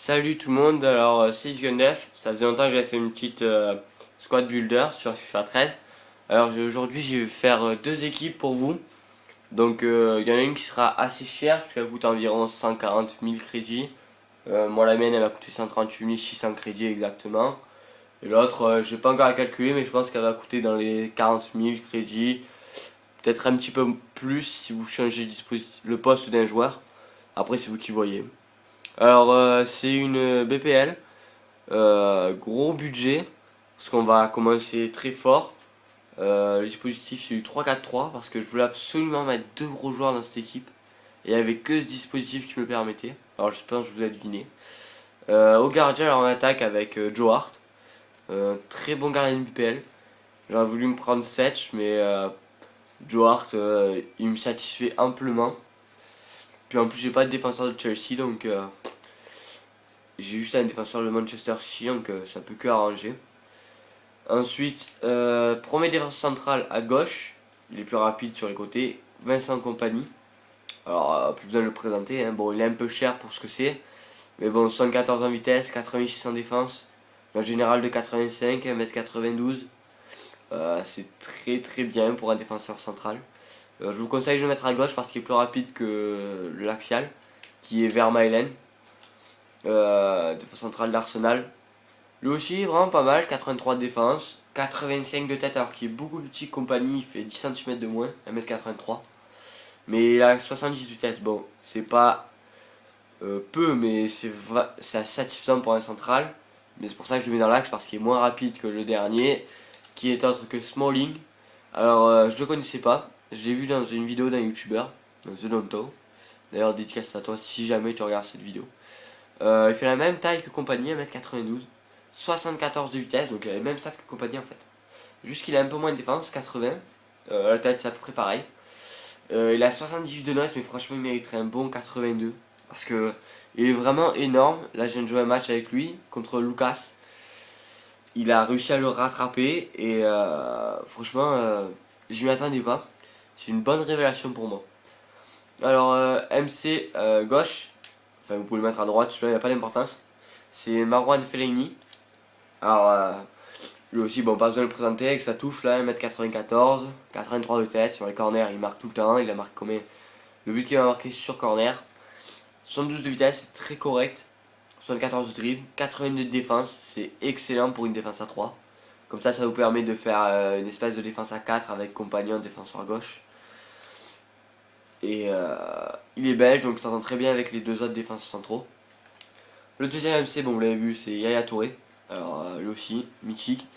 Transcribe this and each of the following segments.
Salut tout le monde, alors c'est Isgunef, ça faisait longtemps que j'avais fait une petite squad builder sur FIFA 13. Alors aujourd'hui je vais faire deux équipes pour vous. Donc il y en a une qui sera assez chère, puisqu'elle coûte environ 140 000 crédits. Moi la mienne elle m'a coûté 138 600 crédits exactement. Et l'autre je n'ai pas encore à calculer, mais je pense qu'elle va coûter dans les 40 000 crédits. Peut-être un petit peu plus si vous changez le poste d'un joueur. Après c'est vous qui voyez. Alors c'est une BPL. Gros budget, parce qu'on va commencer très fort. Le dispositif c'est du 3-4-3 parce que je voulais absolument mettre deux gros joueurs dans cette équipe. Et il n'y avait que ce dispositif qui me le permettait. Alors je pense que je vous ai deviné. Au gardien, alors on attaque avec Joe Hart. Très bon gardien de BPL. J'aurais voulu me prendre Setch, mais Joe Hart il me satisfait amplement. Puis en plus j'ai pas de défenseur de Chelsea, donc j'ai juste un défenseur de Manchester City, donc ça peut que arranger. Ensuite, premier défenseur central à gauche, il est plus rapide sur les côtés, Vincent Compagnie. Alors, plus besoin de le présenter, hein. Bon, il est un peu cher pour ce que c'est, mais bon, 114 en vitesse, 86 en défense, la générale de 85, 1m92. C'est très très bien pour un défenseur central. Je vous conseille de le mettre à gauche parce qu'il est plus rapide que l'axial, qui est Vermaelen, défenseur central d'Arsenal. Lui aussi, vraiment pas mal, 83 de défense, 85 de tête alors qu'il est beaucoup plus petit que Compagnie, il fait 10 cm de moins, 1m83. Mais il a 70 de vitesse, bon, c'est pas peu, mais c'est assez satisfaisant pour un central. Mais c'est pour ça que je le mets dans l'axe parce qu'il est moins rapide que le dernier, qui est autre que Smalling. Alors, je le connaissais pas, je l'ai vu dans une vidéo d'un youtubeur, The Donto. D'ailleurs, dédicace à toi si jamais tu regardes cette vidéo. Il fait la même taille que Compagnie, 1m92. 74 de vitesse, donc il a les mêmes stats que Compagnie en fait. Juste qu'il a un peu moins de défense, 80. La tête c'est à peu près pareil. Il a 78 de notes, mais franchement il mériterait un bon 82. Parce que il est vraiment énorme. Là je viens de jouer un match avec lui contre Lucas. Il a réussi à le rattraper et franchement je m'y attendais pas. C'est une bonne révélation pour moi. Alors MC gauche, enfin vous pouvez le mettre à droite, celui-là il n'a pas d'importance. C'est Marwan Fellaini. Alors lui aussi, bon, pas besoin de le présenter avec sa touffe là, 1m94, 83 de tête, sur les corners il marque tout le temps, il a marqué combien? Le but qu'il a marqué sur corner, 72 de vitesse, c'est très correct, 74 de dribble, 82 de défense, c'est excellent pour une défense à 3. Comme ça vous permet de faire une espèce de défense à 4 avec compagnon défenseur gauche. Et il est belge, donc ça s'entend très bien avec les deux autres défenseurs centraux. Le deuxième MC, bon vous l'avez vu, c'est Yaya Touré. Alors lui aussi, mythique.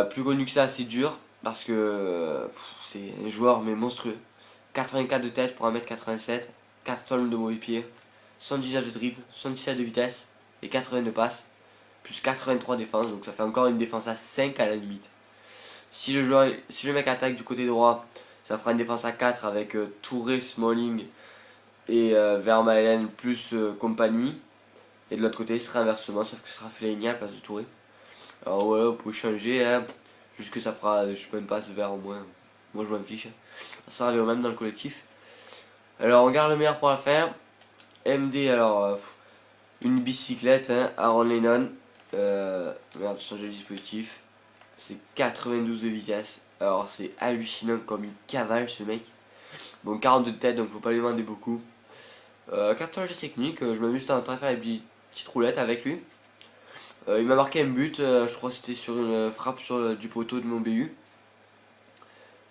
Plus connu que ça, c'est dur parce que c'est un joueur mais monstrueux. 84 de tête pour 1m87, 4 sols de mauvais pied, 119 de dribble, 77 de vitesse et 80 de passe, plus 83 de défense, donc ça fait encore une défense à 5 à la limite. Si le mec attaque du côté droit, ça fera une défense à 4 avec Touré, Smalling et Vermaelen plus compagnie. Et de l'autre côté, il sera inversement, sauf que ce sera Fellaini à la place de Touré. Alors voilà, vous pouvez changer, hein. Juste que ça fera, je sais même pas, ce vert au moins. Moi je m'en fiche. Ça arrive au même dans le collectif. Alors on garde le meilleur pour la fin. MD, alors une bicyclette, hein, Aaron Lennon. Merde, changer de dispositif. C'est 92 de vitesse. Alors c'est hallucinant comme il cavale ce mec. Bon, 42 de tête, donc faut pas lui demander beaucoup. 14 technique, je m'amuse en train de faire les petites roulettes avec lui. Il m'a marqué un but, je crois que c'était sur une frappe sur du poteau de mon BU.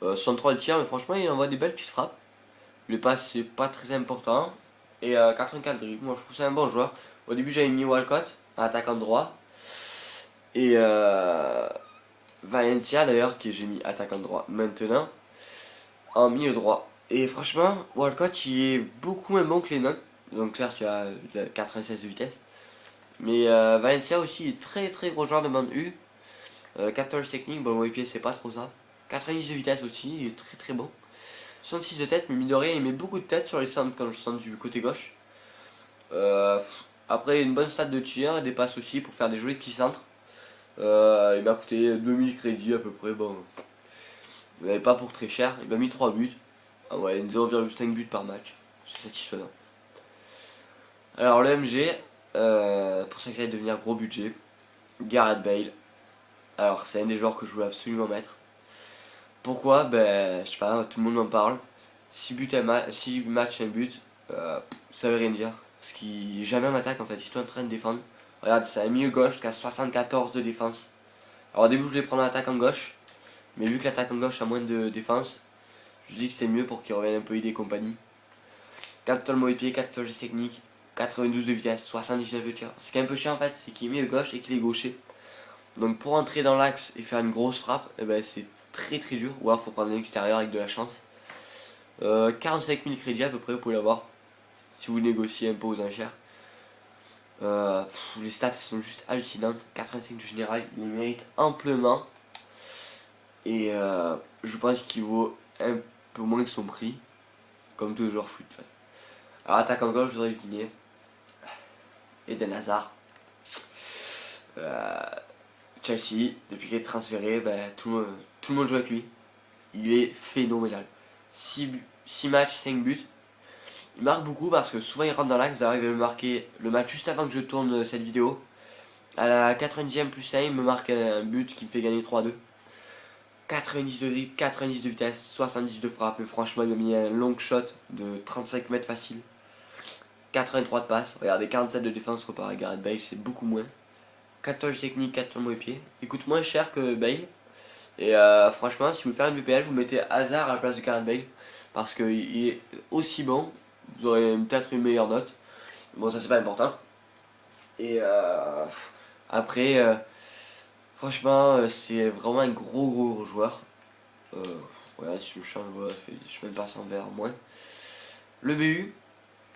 63 de tir, mais franchement il envoie des belles petites frappes. Les passes c'est pas très important. Et 84 dribbles, moi je trouve ça un bon joueur. Au début j'avais mis Walcott, attaquant droit. Et Valencia d'ailleurs, que j'ai mis attaquant droit maintenant, en milieu droit. Et franchement, Walcott il est beaucoup moins bon que les noms. Donc certes tu as 96 de vitesse. Mais Valencia aussi est très très gros joueur de bande U. 14 technique, bon le pied c'est pas trop ça. 90 de vitesse aussi, il est très très bon. 66 de tête, mais mine de rien il met beaucoup de tête sur les centres quand je sens du côté gauche. Euh, Après une bonne stat de tir et des passes aussi pour faire des jolis petits centres. Il m'a coûté 2000 crédits à peu près, bon. Vous n'avez pas pour très cher, il m'a mis 3 buts. Ah ouais, 0,5 buts par match, c'est satisfaisant. Alors le MG, pour ça que j'allais devenir gros budget. Gareth Bale. Alors c'est un des joueurs que je voulais absolument mettre. Pourquoi? Ben je sais pas, tout le monde m'en parle. 6 buts 6 matchs, un but, ça veut rien dire. Parce qu'il est jamais en attaque en fait, il est tout en train de défendre. Regarde, c'est un milieu gauche qui a 74 de défense. Alors au début je voulais prendre l'attaque en gauche. Mais vu que l'attaque en gauche a moins de défense, je dis que c'était mieux pour qu'il revienne un peu aider compagnie. 4 tours de mauvais pied, 4 touches techniques, 92 de vitesse, 79 de tir. Ce qui est un peu chiant en fait, c'est qu'il est milieu gauche et qu'il est gaucher. Donc pour entrer dans l'axe et faire une grosse frappe, eh ben, c'est très très dur. Ou alors faut prendre un extérieur avec de la chance. 45 000 crédits à peu près, vous pouvez l'avoir. Si vous négociez un peu aux enchères. Les stats sont juste hallucinantes. 85 du général, il le mérite amplement. Et je pense qu'il vaut un peu moins que son prix. Comme tous les joueurs foot. En fait. Alors attaque en gauche, je voudrais deviner. Eden Hazard. Chelsea, depuis qu'il est transféré, ben, tout le monde joue avec lui. Il est phénoménal. 6 matchs, 5 buts. Il marque beaucoup parce que souvent il rentre dans l'axe. Il arrive à me marquer le match juste avant que je tourne cette vidéo. À la 90e plus 1, il me marque un but qui me fait gagner 3-2. 90 de dribble, 90 de vitesse, 70 de frappe. Et franchement, il m'a mis un long shot de 35 mètres facile. 83 de passe. Regardez, 47 de défense comparé à Gareth Bale, c'est beaucoup moins. 14 techniques, 4 sur le mauvais pied. Il coûte moins cher que Bale. Et franchement, si vous faites une BPL, vous mettez Hazard à la place de Gareth Bale. Parce qu'il est aussi bon. Vous aurez peut-être une meilleure note. Bon, ça c'est pas important. Et après, franchement, c'est vraiment un gros joueur. Voilà, si je change, voilà, je me passe en vert moins. Le BU.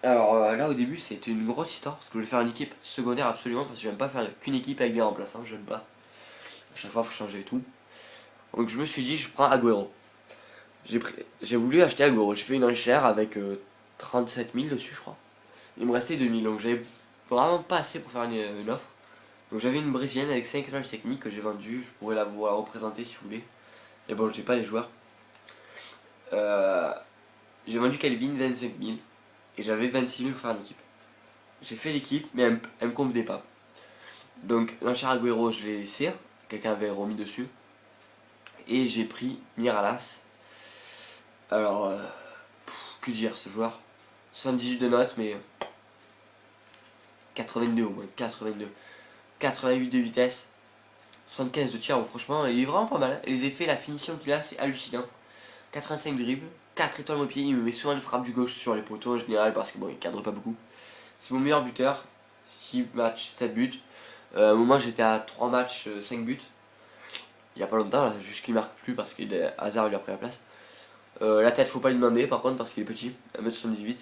Alors là au début c'était une grosse histoire parce que je voulais faire une équipe secondaire absolument parce que j'aime pas faire qu'une équipe avec des remplaçants, j'aime pas. À chaque fois il faut changer et tout. Donc je me suis dit je prends Agüero. J'ai voulu acheter Agüero, j'ai fait une enchère avec 37 000 dessus je crois. Il me restait 2000 donc j'avais vraiment pas assez pour faire une offre. Donc j'avais une brésilienne avec 5 étoiles techniques que j'ai vendue, je pourrais la vous la représenter si vous voulez. Et bon j'ai pas les joueurs. J'ai vendu Calvin 25 000 et j'avais 26 000 pour faire une équipe. J'ai fait l'équipe mais elle me convenait pas. Donc l'enchère Agüero je l'ai laissé, quelqu'un avait remis dessus. Et j'ai pris Miralas. Alors, que dire ce joueur, 78 de notes mais 82 au moins, 82. 88 de vitesse, 75 de tir, bon, franchement il est vraiment pas mal. Les effets, la finition qu'il a c'est hallucinant. 85 de dribble, 4 étoiles au pied, il me met souvent le frappe du gauche sur les poteaux en général parce que bon il cadre pas beaucoup. C'est mon meilleur buteur, 6 matchs, 7 buts. À un moment j'étais à 3 matchs, 5 buts. Il y a pas longtemps, là, juste qu'il marque plus parce que Hazard lui a pris la place. La tête faut pas lui demander par contre parce qu'il est petit, 1m78.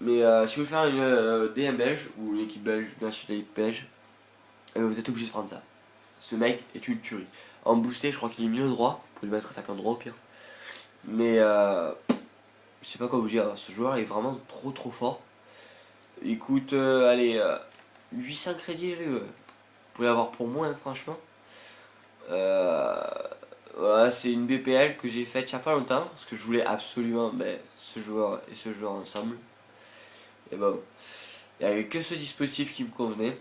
Mais si vous voulez faire une DM belge ou une équipe belge, une nationalité belge, vous êtes obligé de prendre ça. Ce mec est une tuerie. En boosté, je crois qu'il est milieu droit, vous pouvez le mettre attaquant droit au pire. Mais je sais pas quoi vous dire, ce joueur est vraiment trop fort. Il coûte, allez, 800 crédits, vous pouvez l'avoir pour moins, hein, franchement. Voilà, c'est une BPL que j'ai faite il y a pas longtemps, parce que je voulais absolument ce joueur et ce joueur ensemble. Et bon, il n'y avait que ce dispositif qui me convenait.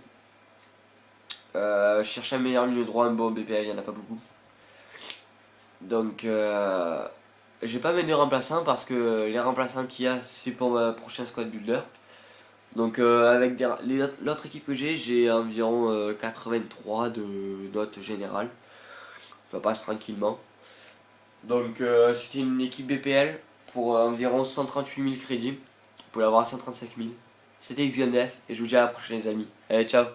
Je cherchais un meilleur milieu droit, un bon BPL, il n'y en a pas beaucoup. Donc, je vais pas mettre de remplaçants parce que les remplaçants qu'il y a, c'est pour ma prochaine squad builder. Donc, avec l'autre équipe que j'ai environ 83 de notes générales. Ça passe tranquillement. Donc, c'était une équipe BPL pour environ 138 000 crédits. Vous pouvez l'avoir à 135 000. C'était XNF et je vous dis à la prochaine, les amis. Allez, ciao!